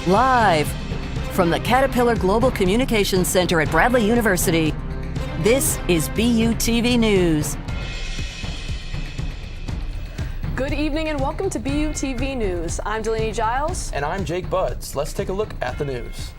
Live from the Caterpillar Global Communications Center at Bradley University, this is BUTV News. Good evening and welcome to BUTV News. I'm Delaney Giles. And I'm Jake Buds. Let's take a look at the news.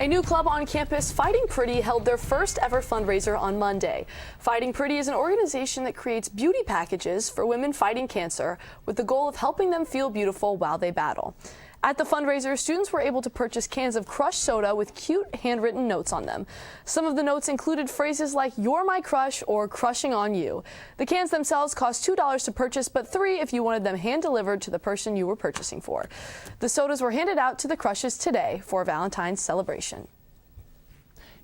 A new club on campus, Fighting Pretty, held their first ever fundraiser on Monday. Fighting Pretty is an organization that creates beauty packages for women fighting cancer with the goal of helping them feel beautiful while they battle. At the fundraiser, students were able to purchase cans of crushed soda with cute handwritten notes on them. Some of the notes included phrases like "You're my crush" or "Crushing on you." The cans themselves cost $2 to purchase, but $3 if you wanted them hand-delivered to the person you were purchasing for. The sodas were handed out to the crushes today for Valentine's celebration.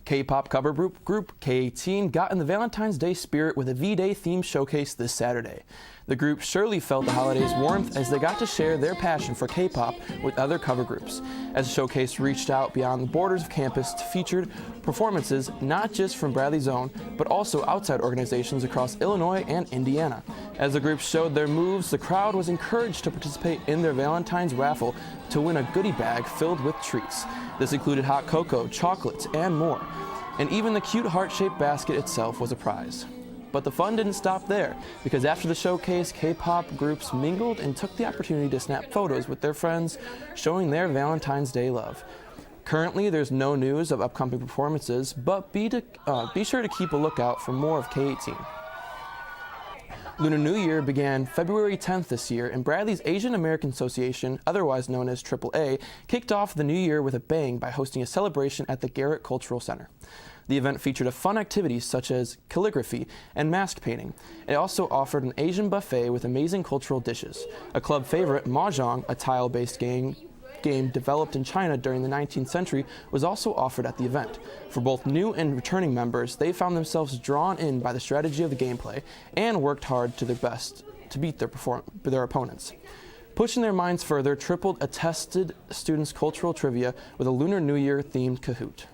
K-pop cover group K18 got in the Valentine's Day spirit with a V-Day themed showcase this Saturday. The group surely felt the holiday's warmth as they got to share their passion for K-pop with other cover groups, as the showcase reached out beyond the borders of campus to feature performances not just from Bradley's own, but also outside organizations across Illinois and Indiana. As the group showed their moves, the crowd was encouraged to participate in their Valentine's raffle to win a goodie bag filled with treats. This included hot cocoa, chocolates, and more. And even the cute heart-shaped basket itself was a prize. But the fun didn't stop there, because after the showcase, K-pop groups mingled and took the opportunity to snap photos with their friends, showing their Valentine's Day love. Currently, there's no news of upcoming performances, but be sure to keep a lookout for more of K18. Lunar New Year began February 10th this year, and Bradley's Asian American Association, otherwise known as AAA, kicked off the new year with a bang by hosting a celebration at the Garrett Cultural Center. The event featured fun activities such as calligraphy and mask painting. It also offered an Asian buffet with amazing cultural dishes. A club favorite, Mahjong, a tile-based game developed in China during the 19th century, was also offered at the event. For both new and returning members, they found themselves drawn in by the strategy of the gameplay and worked hard to their best to beat their opponents. Pushing their minds further, Tripled attested students' cultural trivia with a Lunar New Year themed Kahoot.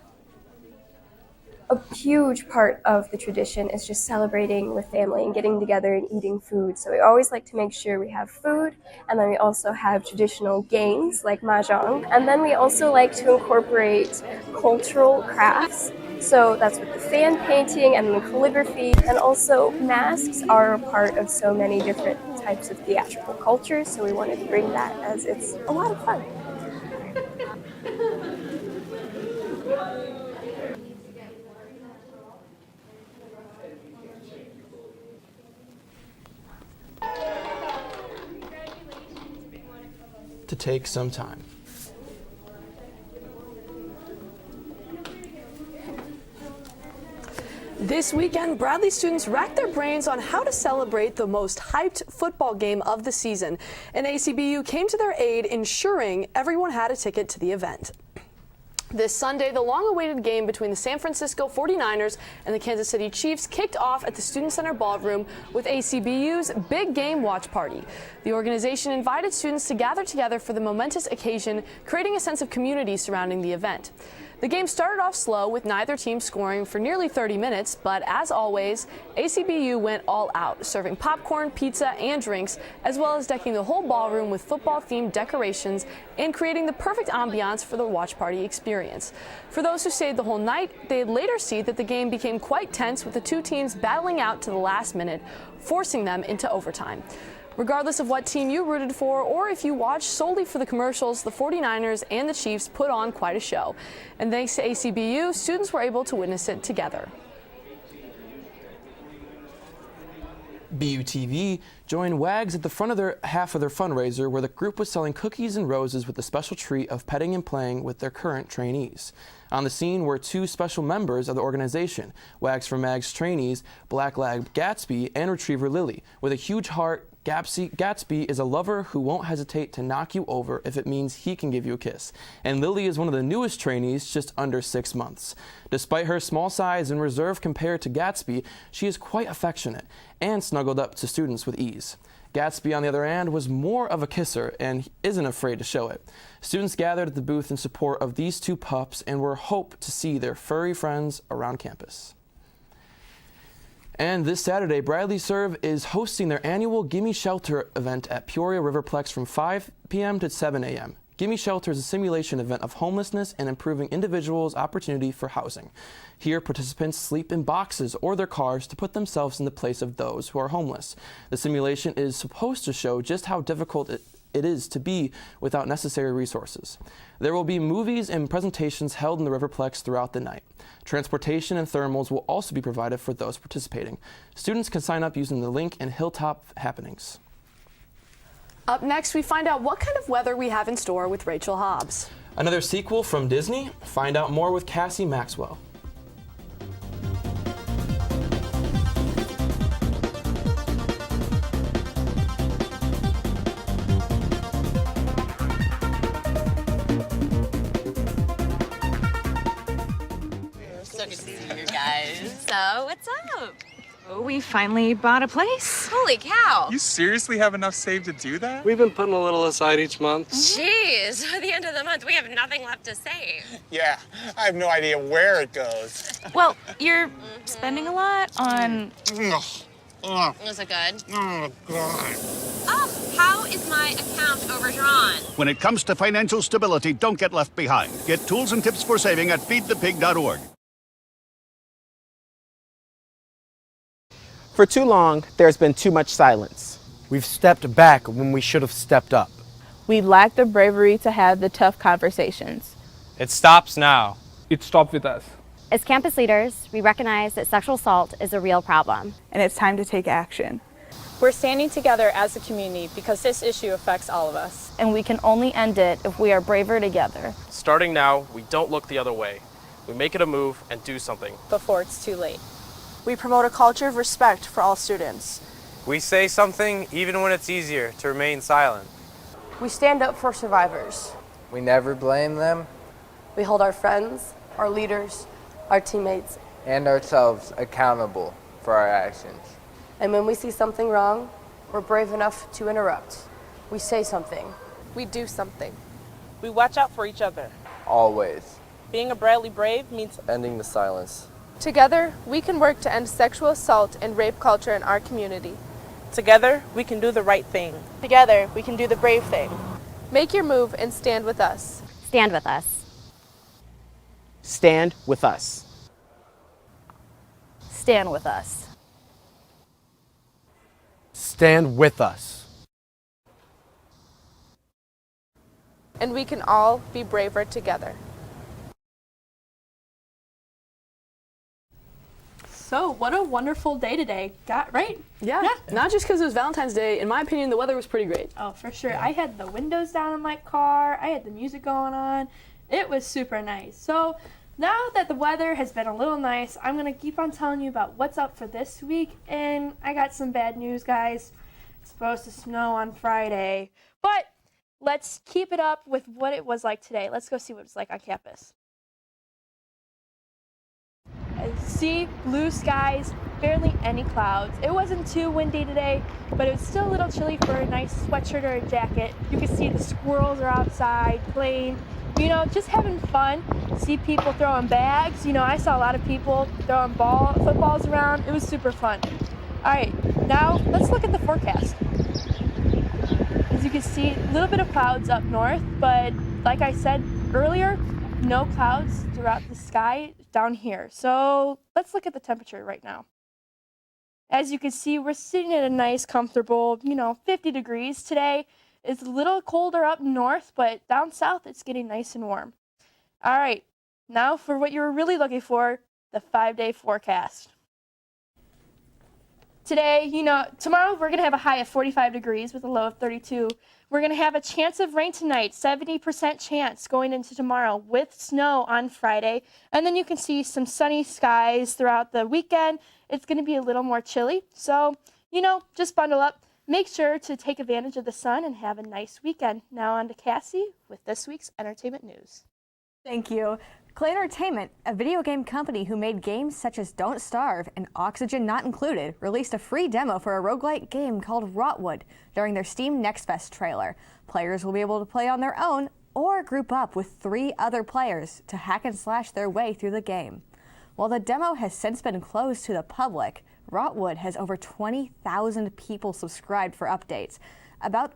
A huge part of the tradition is just celebrating with family and getting together and eating food. So we always like to make sure we have food, and then we also have traditional games like Mahjong. And then we also like to incorporate cultural crafts. So that's with the fan painting and the calligraphy. And also masks are a part of so many different types of theatrical cultures. So we wanted to bring that as it's a lot of fun. To take some time. This weekend, Bradley students racked their brains on how to celebrate the most hyped football game of the season, and ACBU came to their aid, ensuring everyone had a ticket to the event. This Sunday, the long-awaited game between the San Francisco 49ers and the Kansas City Chiefs kicked off at the Student Center Ballroom with ACBU's Big Game Watch Party. The organization invited students to gather together for the momentous occasion, creating a sense of community surrounding the event. The game started off slow, with neither team scoring for nearly 30 minutes, but as always, ACBU went all out, serving popcorn, pizza, and drinks, as well as decking the whole ballroom with football-themed decorations and creating the perfect ambiance for the watch party experience. For those who stayed the whole night, they'd later see that the game became quite tense, with the two teams battling out to the last minute, forcing them into overtime. Regardless of what team you rooted for, or if you watched solely for the commercials, the 49ers and the Chiefs put on quite a show. And thanks to ACBU, students were able to witness it together. BUTV joined WAGs at the front of their half of their fundraiser, where the group was selling cookies and roses with the special treat of petting and playing with their current trainees. On the scene were two special members of the organization, WAGs for Mags trainees, Black Lab Gatsby and Retriever Lily. With a huge heart, Gatsby is a lover who won't hesitate to knock you over if it means he can give you a kiss. And Lily is one of the newest trainees, just under 6 months. Despite her small size and reserve compared to Gatsby, she is quite affectionate and snuggled up to students with ease. Gatsby, on the other hand, was more of a kisser and isn't afraid to show it. Students gathered at the booth in support of these two pups and were hoped to see their furry friends around campus. And this Saturday, Bradley Serve is hosting their annual Gimme Shelter event at Peoria Riverplex from 5 p.m. to 7 a.m. Gimme Shelter is a simulation event of homelessness and improving individuals' opportunity for housing. Here, participants sleep in boxes or their cars to put themselves in the place of those who are homeless. The simulation is supposed to show just how difficult it is to be without necessary resources. There will be movies and presentations held in the Riverplex throughout the night. Transportation and thermals will also be provided for those participating. Students can sign up using the link in Hilltop Happenings. Up next, we find out what kind of weather we have in store with Rachel Hobbs. Another sequel from Disney. Find out more with Cassie Maxwell. So good to see you guys. So, what's up? Oh, we finally bought a place. Holy cow. You seriously have enough saved to do that? We've been putting a little aside each month. Jeez, at the end of the month, we have nothing left to save. Yeah, I have no idea where it goes. Well, you're spending a lot on... Was it good? Oh, God. Oh, how is my account overdrawn? When it comes to financial stability, don't get left behind. Get tools and tips for saving at feedthepig.org. For too long, there's been too much silence. We've stepped back when we should have stepped up. We lack the bravery to have the tough conversations. It stops now. It stopped with us. As campus leaders, we recognize that sexual assault is a real problem. And it's time to take action. We're standing together as a community because this issue affects all of us. And we can only end it if we are braver together. Starting now, we don't look the other way. We make it a move and do something. Before it's too late. We promote a culture of respect for all students. We say something even when it's easier to remain silent. We stand up for survivors. We never blame them. We hold our friends, our leaders, our teammates, And ourselves accountable for our actions. and when we see something wrong, we're brave enough to interrupt. We say something. We do something. We watch out for each other. Always. Being a Bradley Brave means Ending the silence. Together, we can work to end sexual assault and rape culture in our community. together we can do the right thing. Together we can do the brave thing. Make your move and stand with us. Stand with us. Stand with us. Stand with us. Stand with us. And we can all be braver together. So, what a wonderful day today. Right? Yeah. Not just because it was Valentine's Day. In my opinion, the weather was pretty great. Oh, for sure. I had the windows down in my car. I had the music going on. It was super nice. So now that the weather has been a little nice, I'm going to keep on telling you about what's up for this week. And I got some bad news, guys. It's supposed to snow on Friday. But let's keep it up with what it was like today. Let's go see what it's like on campus. See, blue skies, barely any clouds. It wasn't too windy today, but it was still a little chilly for a nice sweatshirt or a jacket. You can see the squirrels are outside playing, just having fun. See people throwing bags. I saw a lot of people throwing footballs around. It was super fun. All right, now let's look at the forecast. As you can see, a little bit of clouds up north, but like I said earlier, no clouds throughout the sky down here. So let's look at the temperature right now. As you can see, we're sitting at a nice, comfortable, 50 degrees today. It's a little colder up north, but down south it's getting nice and warm. All right, now for what you were really looking for, the 5-day forecast. Today, tomorrow we're going to have a high of 45 degrees with a low of 32. We're going to have a chance of rain tonight, 70% chance going into tomorrow with snow on Friday. And then you can see some sunny skies throughout the weekend. It's going to be a little more chilly. So, just bundle up. Make sure to take advantage of the sun and have a nice weekend. Now on to Cassie with this week's entertainment news. Thank you. Clay Entertainment, a video game company who made games such as Don't Starve and Oxygen Not Included, released a free demo for a roguelike game called Rotwood during their Steam Next Fest trailer. Players will be able to play on their own or group up with 3 other players to hack and slash their way through the game. While the demo has since been closed to the public, Rotwood has over 20,000 people subscribed for updates. About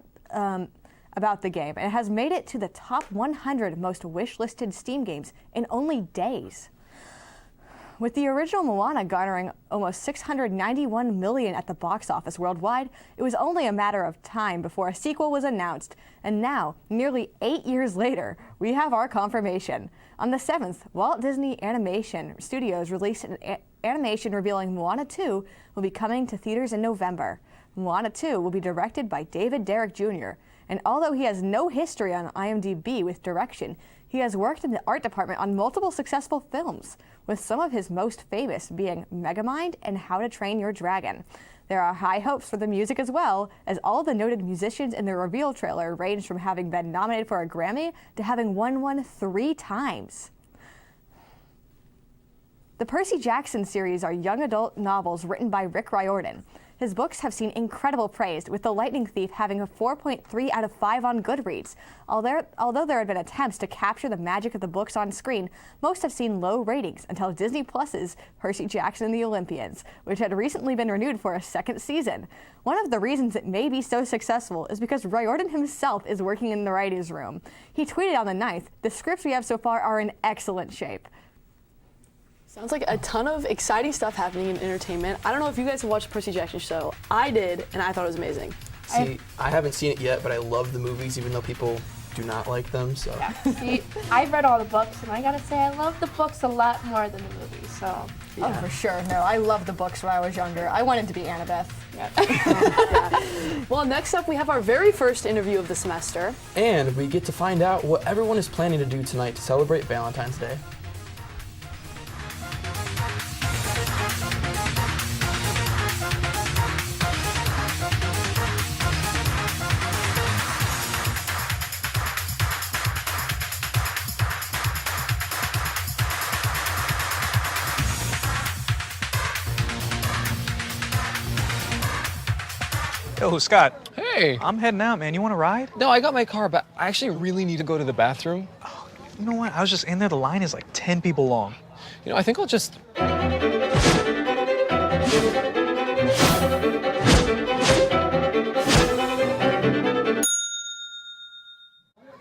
about the game, and it has made it to the top 100 most wish-listed Steam games in only days. With the original Moana garnering almost $691 million at the box office worldwide, it was only a matter of time before a sequel was announced. And now, nearly 8 years later, we have our confirmation. On the 7th, Walt Disney Animation Studios released an animation revealing Moana 2 will be coming to theaters in November. Moana 2 will be directed by David Derrick Jr., and although he has no history on IMDb with direction, he has worked in the art department on multiple successful films, with some of his most famous being Megamind and How to Train Your Dragon. There are high hopes for the music as well, as all the noted musicians in the reveal trailer range from having been nominated for a Grammy to having won one 3 times. The Percy Jackson series are young adult novels written by Rick Riordan. His books have seen incredible praise, with The Lightning Thief having a 4.3 out of 5 on Goodreads. Although there have been attempts to capture the magic of the books on screen, most have seen low ratings until Disney Plus's Percy Jackson and the Olympians, which had recently been renewed for a 2nd season. One of the reasons it may be so successful is because Riordan himself is working in the writers' room. He tweeted on the 9th, "The scripts we have so far are in excellent shape." Sounds like a ton of exciting stuff happening in entertainment. I don't know if you guys have watched the Percy Jackson show. I did, and I thought it was amazing. See, I haven't seen it yet, but I love the movies, even though people do not like them. So. Yeah. See, I've read all the books, and I gotta say, I love the books a lot more than the movies. So. Yeah. Oh, for sure. No, I loved the books when I was younger. I wanted to be Annabeth. Yeah. Yeah. Well, next up, we have our very first interview of the semester. And we get to find out what everyone is planning to do tonight to celebrate Valentine's Day. Yo, Scott. Hey. I'm heading out, man. You want to ride? No, I got my car, but I actually really need to go to the bathroom. Oh, you know what? I was just in there. The line is like 10 people long. You know, I think I'll just...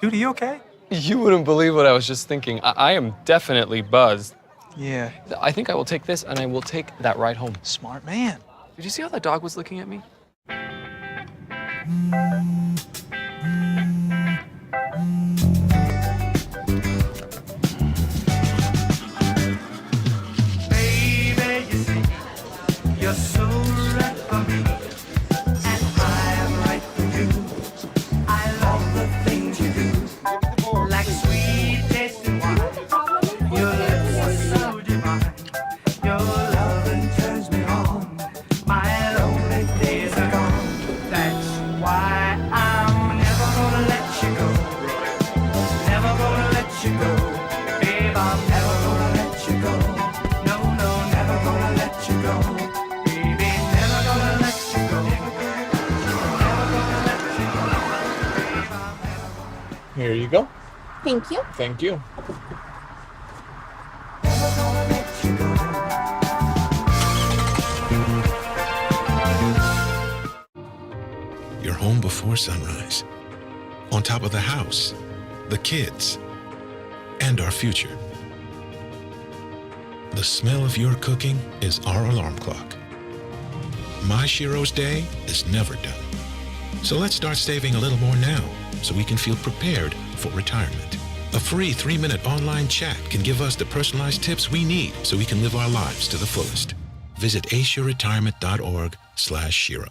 Dude, are you okay? You wouldn't believe what I was just thinking. I am definitely buzzed. Yeah. I think I will take this, and I will take that ride home. Smart man. Did you see how that dog was looking at me? Baby, you see, you're so right for me, and I am right for you. I love the things you do, like sweet tasting wine. Your lips are so divine. Your loving turns me on. My lonely days are gone. That's why I'm never gonna let you go. Never gonna let you go. Babe, I'm never gonna let you go. No, no, never gonna let you go. Baby, never gonna let you go. Never gonna let you go. Babe, I'm never gonna. Here you go. Thank you. Thank you. You're home before sunrise. On top of the house, the kids, and our future. The smell of your cooking is our alarm clock. My Shiro's day is never done. So let's start saving a little more now so we can feel prepared for retirement. A free 3-minute online chat can give us the personalized tips we need so we can live our lives to the fullest. Visit asiaretirement.org/Shiro.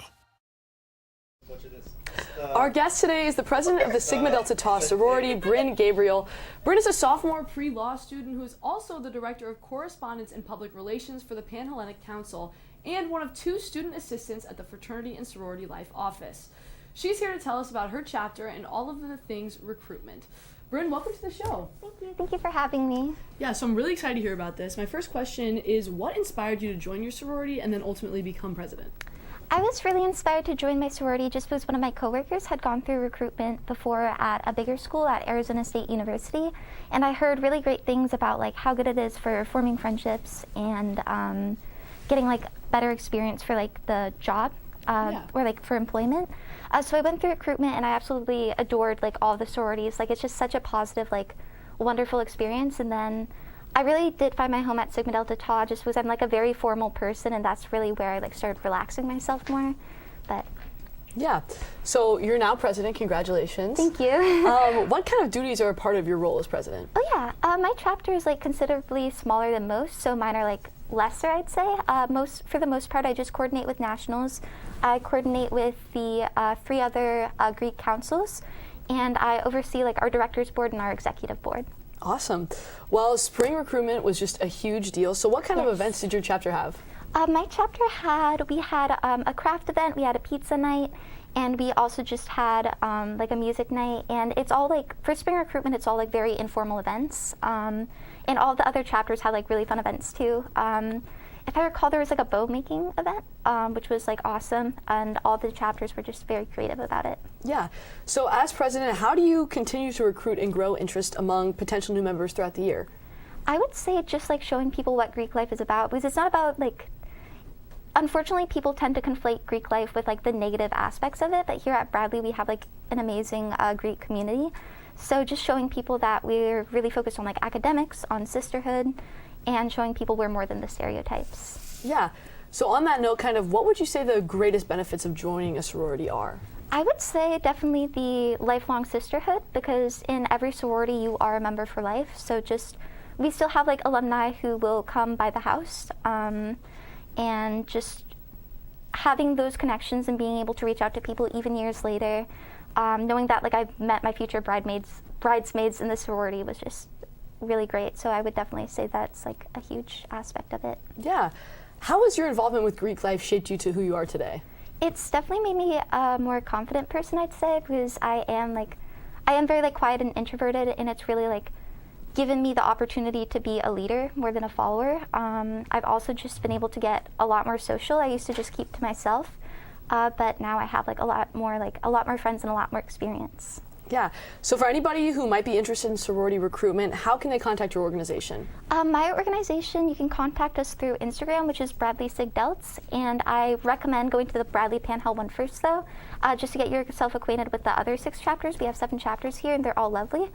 Our guest today is the president of the Sigma Delta Tau sorority, Bryn Gabriel. Bryn is a sophomore pre-law student who is also the director of correspondence and public relations for the Panhellenic Council and one of 2 student assistants at the Fraternity and Sorority Life office. She's here to tell us about her chapter and all of the things recruitment. Bryn, welcome to the show. Thank you. Thank you for having me. Yeah, so I'm really excited to hear about this. My first question is, what inspired you to join your sorority and then ultimately become president? I was really inspired to join my sorority just because one of my coworkers had gone through recruitment before at a bigger school at Arizona State University, and I heard really great things about like how good it is for forming friendships and getting like better experience for like the job. or like for employment. So I went through recruitment and I absolutely adored like all the sororities. Like it's just such a positive, like wonderful experience. And then I really did find my home at Sigma Delta Tau just because I'm like a very formal person, and that's really where I like started relaxing myself more. But yeah, so you're now president. Congratulations. Thank you. What kind of duties are a part of your role as president? Oh yeah, my chapter is like considerably smaller than most, so mine are like lesser, I'd say. For the most part, I just coordinate with nationals. I coordinate with the 3 other Greek councils, and I oversee like our directors board and our executive board. Awesome. Well, spring recruitment was just a huge deal. So what kind of events did your chapter have? My chapter we had a craft event, we had a pizza night, and we also just had like a music night. And it's all like, for spring recruitment, it's all like very informal events. And all the other chapters had like really fun events too. If I recall, there was like a bow making event, which was like awesome, and all the chapters were just very creative about it. Yeah. So as president, how do you continue to recruit and grow interest among potential new members throughout the year? I would say just like showing people what Greek life is about, because it's not about like, unfortunately people tend to conflate Greek life with like the negative aspects of it, but here at Bradley we have like an amazing Greek community. So just showing people that we're really focused on like academics, on sisterhood, and showing people we're more than the stereotypes. Yeah. So on that note, kind of what would you say the greatest benefits of joining a sorority are? I would say definitely the lifelong sisterhood, because in every sorority you are a member for life. So just, we still have like alumni who will come by the house, and just having those connections and being able to reach out to people even years later, knowing that like I've met my future bridesmaids in the sorority was just really great. So I would definitely say that's like a huge aspect of it. Yeah. How has your involvement with Greek life shaped you to who you are today? It's definitely made me a more confident person, I'd say, because I am very like quiet and introverted, and it's really like given me the opportunity to be a leader more than a follower. I've also just been able to get a lot more social. I used to just keep to myself, but now I have like a lot more friends and a lot more experience. Yeah. So for anybody who might be interested in sorority recruitment, how can they contact your organization? My organization, you can contact us through Instagram, which is Bradley Sig Delts, and I recommend going to the Bradley Panhell one first, though, just to get yourself acquainted with the other 6 chapters. We have 7 chapters here, and they're all lovely.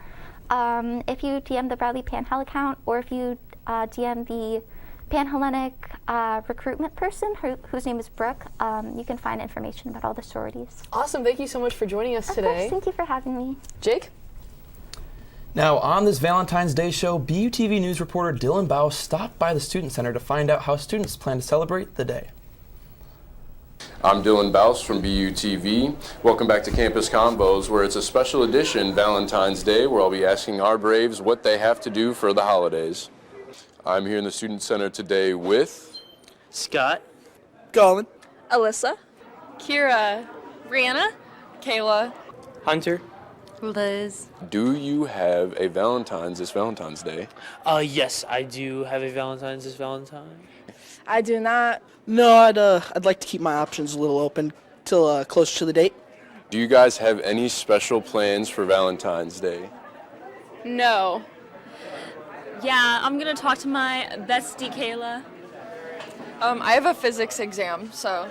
If you DM the Bradley Panhell account, or if you DM the Panhellenic recruitment person, whose name is Brooke, you can find information about all the sororities. Awesome. Thank you so much for joining us today. Of course, thank you for having me. Jake? Now, on this Valentine's Day show, BUTV News reporter Dylan Baus stopped by the Student Center to find out how students plan to celebrate the day. I'm Dylan Baus from BUTV. Welcome back to Campus Convos, where it's a special edition Valentine's Day, where I'll be asking our Braves what they have to do for the holidays. I'm here in the Student Center today with Scott, Colin, Alyssa, Kira, Brianna, Kayla, Hunter, Liz. Do you have a Valentine's this Valentine's Day? Yes, I do have a Valentine's this Valentine. I do not. No, I'd like to keep my options a little open till closer to the date. Do you guys have any special plans for Valentine's Day? No. Yeah, I'm gonna talk to my bestie Kayla. I have a physics exam, so.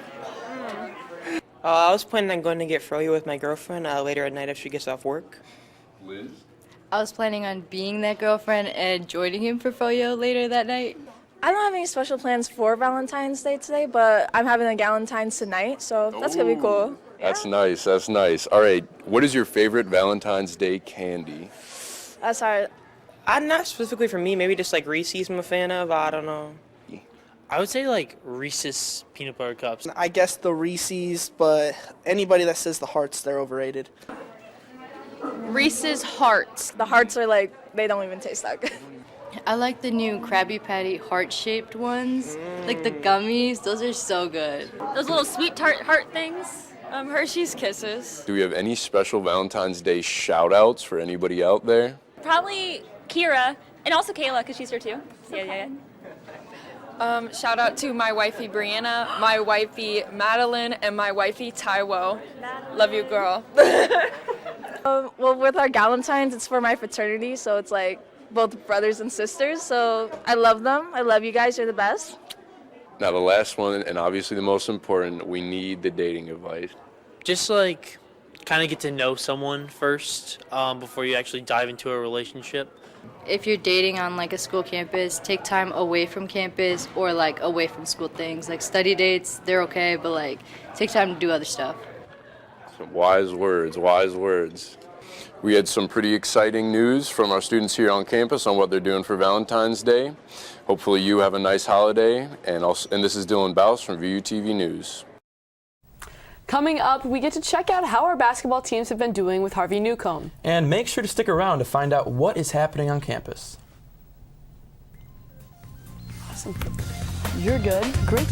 I was planning on going to get froyo with my girlfriend later at night if she gets off work. Liz? I was planning on being that girlfriend and joining him for froyo later that night. I don't have any special plans for Valentine's Day today, but I'm having a Galentine's tonight, so that's gonna be cool. That's nice, that's nice. All right, what is your favorite Valentine's Day candy? That's hard. Not specifically for me, maybe just like Reese's I'm a fan of, I don't know. I would say like Reese's peanut butter cups. I guess the Reese's, but anybody that says the Hearts, they're overrated. Reese's Hearts. The hearts are like, they don't even taste that good. I like the new Krabby Patty heart-shaped ones, like the gummies. Those are so good. Those little sweet tart heart things. Hershey's Kisses. Do we have any special Valentine's Day shout-outs for anybody out there? Probably Kira, and also Kayla, because she's here too. Yeah. Shout out to my wifey Brianna, my wifey Madeline, and my wifey Taiwo. Love you, girl. Well, with our Galentine's, it's for my fraternity, so it's like both brothers and sisters, so I love them. I love you guys. You're the best. Now the last one, and obviously the most important, we need the dating advice. Just like kind of get to know someone first before you actually dive into a relationship. If you're dating on like a school campus, take time away from campus or like away from school things. Like study dates, they're okay, but like take time to do other stuff. Some wise words, wise words. We had some pretty exciting news from our students here on campus on what they're doing for Valentine's Day. Hopefully you have a nice holiday, and this is Dylan Baus from BUTV News. Coming up, we get to check out how our basketball teams have been doing with Harvey Newcomb. And make sure to stick around to find out what is happening on campus. Awesome. You're good. Great.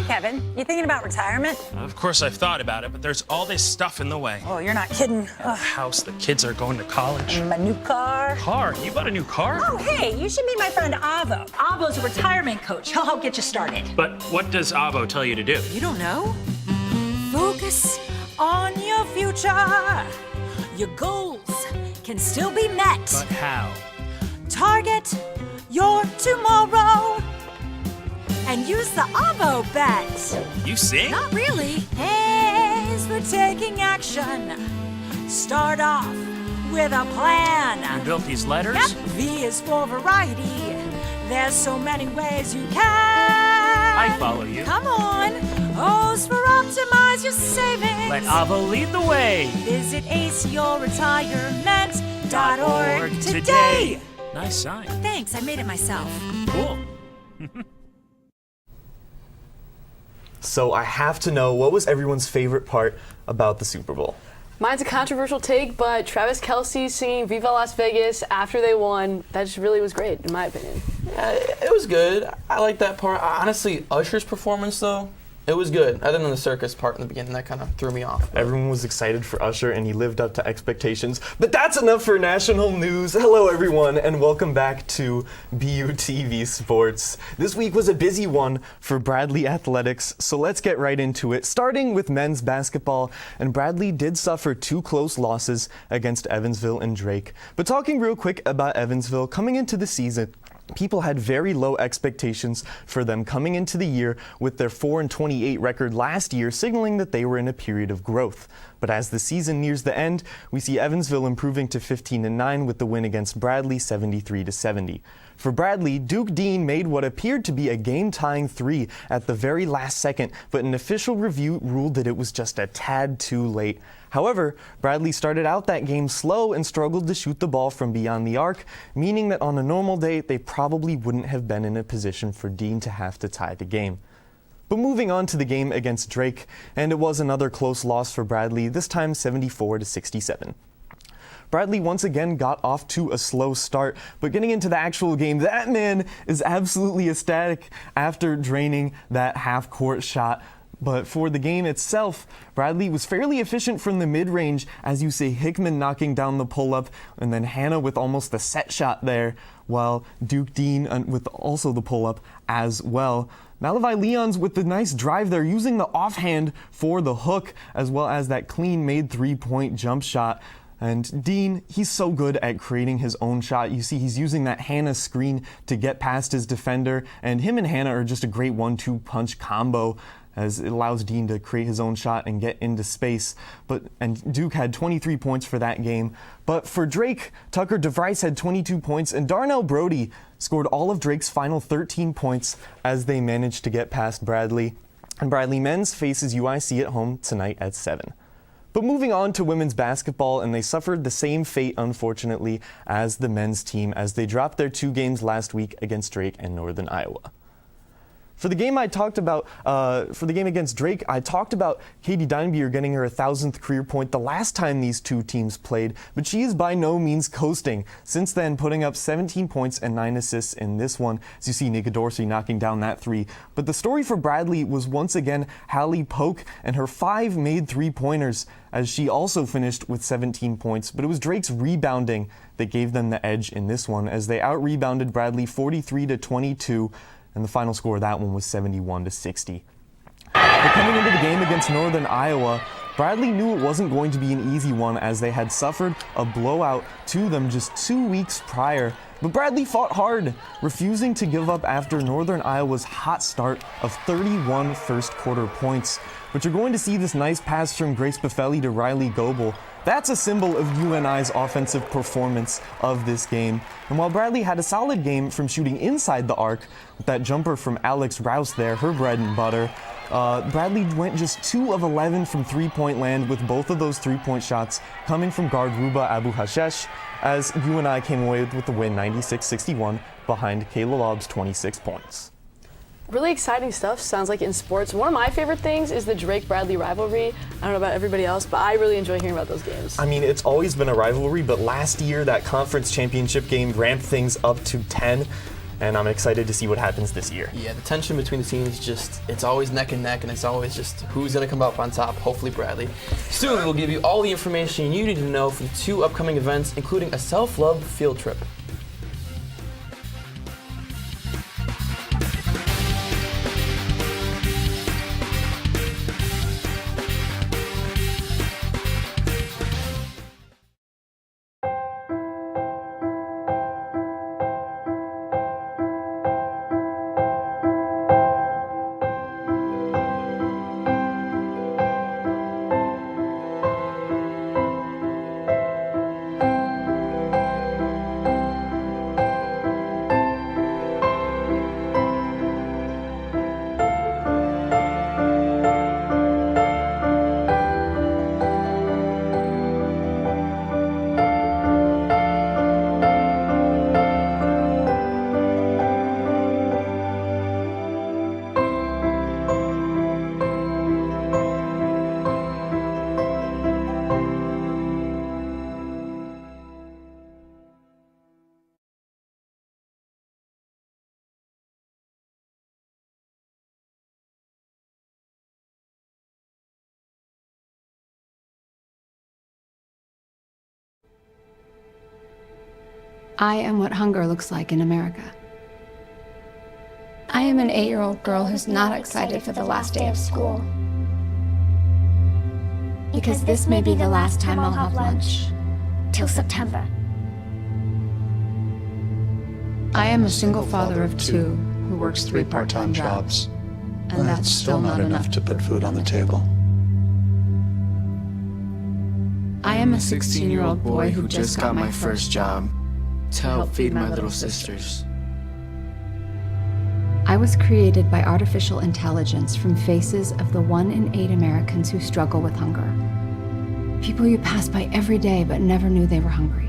Kevin, you thinking about retirement? Of course I've thought about it, but there's all this stuff in the way. Oh, you're not kidding. The house, the kids are going to college. My new car. Car? You bought a new car? Oh, hey, you should meet my friend Avo. Avo's a retirement coach. He'll help get you started. But what does Avo tell you to do? You don't know? Focus on your future. Your goals can still be met. But how? Target your tomorrow. And use the Avo bet. You sing? Not really. A is for taking action. Start off with a plan. You built these letters? Yep. V is for variety. There's so many ways you can. I follow you. Come on. O's for optimize your savings. Let Avo lead the way. Visit aceyourretirement.org today. Nice sign. Thanks, I made it myself. Cool. So I have to know, what was everyone's favorite part about the Super Bowl? Mine's a controversial take, but Travis Kelce singing Viva Las Vegas after they won, that just really was great, in my opinion. It was good. I like that part. Honestly, Usher's performance, though, it was good. Other than the circus part in the beginning, that kind of threw me off. Everyone was excited for Usher, and he lived up to expectations. But that's enough for national news. Hello, everyone, and welcome back to BUTV Sports. This week was a busy one for Bradley Athletics, so let's get right into it. Starting with men's basketball, and Bradley did suffer 2 close losses against Evansville and Drake. But talking real quick about Evansville, coming into the season, people had very low expectations for them coming into the year with their 4-28 record last year, signaling that they were in a period of growth. But as the season nears the end, we see Evansville improving to 15-9 with the win against Bradley 73-70. For Bradley, Duke Dean made what appeared to be a game-tying 3 at the very last second, but an official review ruled that it was just a tad too late. However, Bradley started out that game slow and struggled to shoot the ball from beyond the arc, meaning that on a normal day, they probably wouldn't have been in a position for Dean to have to tie the game. But moving on to the game against Drake, and it was another close loss for Bradley, this time 74-67. Bradley once again got off to a slow start, but getting into the actual game, that man is absolutely ecstatic after draining that half-court shot. But for the game itself, Bradley was fairly efficient from the mid-range, as you see Hickman knocking down the pull-up, and then Hannah with almost the set shot there, while Duke Dean with also the pull-up as well. Malavai Leons with the nice drive there, using the offhand for the hook, as well as that clean made 3-point jump shot. And Dean, he's so good at creating his own shot. You see he's using that Hannah screen to get past his defender, and him and Hannah are just a great 1-2 punch combo. as it allows Dean to create his own shot and get into space. And Duke had 23 points for that game. But for Drake, Tucker DeVries had 22 points, and Darnell Brody scored all of Drake's final 13 points as they managed to get past Bradley. And Bradley men's faces UIC at home tonight at 7. But moving on to women's basketball, and they suffered the same fate, unfortunately, as the men's team as they dropped their 2 games last week against Drake and Northern Iowa. For the game against Drake, I talked about Katie Deinbier getting her 1,000th career point the last time these two teams played, but she is by no means coasting. Since then, putting up 17 points and 9 assists in this one, as you see Nika Dorsey knocking down that 3. But the story for Bradley was once again Hallie Polk and her 5 made 3-pointers, as she also finished with 17 points. But it was Drake's rebounding that gave them the edge in this one, as they out-rebounded Bradley 43-22. And the final score of that one was 71-60. But coming into the game against Northern Iowa, Bradley knew it wasn't going to be an easy one, as they had suffered a blowout to them just 2 weeks prior. But Bradley fought hard, refusing to give up after Northern Iowa's hot start of 31 first-quarter points. But you're going to see this nice pass from Grace Buffelli to Riley Goebel. That's a symbol of UNI's offensive performance of this game. And while Bradley had a solid game from shooting inside the arc, with that jumper from Alex Rouse there, her bread and butter, Bradley went just 2 of 11 from three-point land, with both of those three-point shots coming from guard Ruba Abu-Hashesh, as UNI came away with the win 96-61 behind Kayla Lobb's 26 points. Really exciting stuff, sounds like, in sports. One of my favorite things is the Drake-Bradley rivalry. I don't know about everybody else, but I really enjoy hearing about those games. I mean, it's always been a rivalry, but last year that conference championship game ramped things up to 10, and I'm excited to see what happens this year. Yeah, the tension between the teams, it's always neck and neck, and it's always just who's going to come up on top, hopefully Bradley. Soon we'll give you all the information you need to know for the 2 upcoming events, including a self-love field trip. I am what hunger looks like in America. I am an 8-year-old girl who's not excited for the last day of school. Because this may be the last time I'll have lunch. Till September. I am a single father of 2 who works 3 part-time jobs. And that's still not enough to put food on the table. I am a 16-year-old boy who just got my first job to help feed my little sisters. I was created by artificial intelligence from faces of the 1 in 8 Americans who struggle with hunger. People you pass by every day but never knew they were hungry.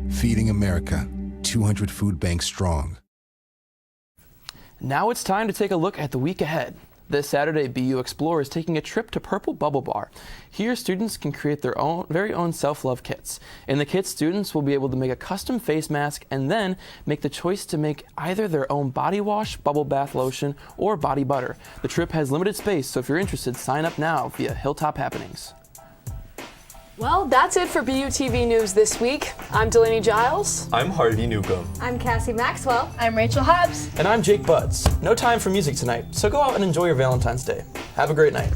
Feeding America, 200 food banks strong. Now it's time to take a look at the week ahead. This Saturday, BU Explore is taking a trip to Purple Bubble Bar. Here, students can create their very own self-love kits. In the kits, students will be able to make a custom face mask and then make the choice to make either their own body wash, bubble bath lotion, or body butter. The trip has limited space, so if you're interested, sign up now via Hilltop Happenings. Well, that's it for BUTV News this week. I'm Delaney Giles. I'm Harvey Newcomb. I'm Cassie Maxwell. I'm Rachel Hobbs. And I'm Jake Buds. No time for music tonight, so go out and enjoy your Valentine's Day. Have a great night.